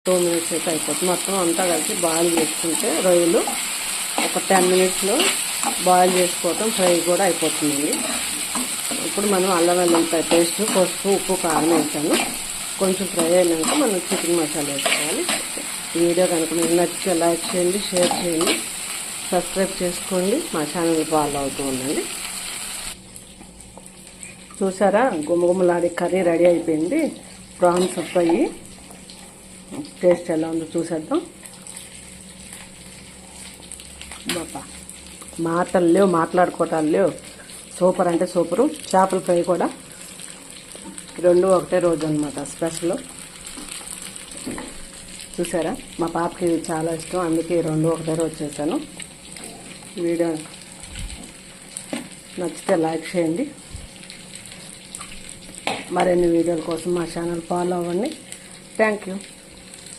2 minutes అయితే అయిపోతుంది. మొత్తం అంతా కలిసి బాయిల్ చేసుకుంటే రొయ్యలు ఒక 10 minutesలో బాయిల్ చేసుకోవటం ఫ్రై కూడా అయిపోతుందండి. ఇప్పుడు మనం అల్లం వెల్లుల్లిపాయ పేస్ట్, పసుపు, ఉప్పు, కారం వేసాను. కొంచెం ఫ్రై అయినాక మనం చికెన్ మసాలా వేసుకోవాలి. ఈ వీడియో కనుక మీకు నచ్చితే లైక్ చేయండి, షేర్ చేయండి, సబ్స్క్రైబ్ చేసుకోండి, మా ఛానల్ ఫాలో అవుతూ ఉండండి. చూసారా, గుమగుమలాడి కర్రీ రెడీ అయిపోయింది. ప్రాన్స్ ఫ్రై టేస్ట్ ఎలా ఉందో చూసేద్దాం. బాబా మాటలు లేవు, మాట్లాడుకోవటాలు లేవు. సూపర్ అంటే సూపరు. చేపల ఫ్రై కూడా 2 ఒకటే రోజు అనమాట స్పెషల్. చూసారా, మా పాపకి చాలా ఇష్టం, అందుకే 2 ఒకటే రోజు చేశాను. వీడియో నచ్చితే లైక్ చేయండి. మరిన్ని వీడియోల కోసం మా ఛానల్ ఫాలో అవ్వండి. Thank you.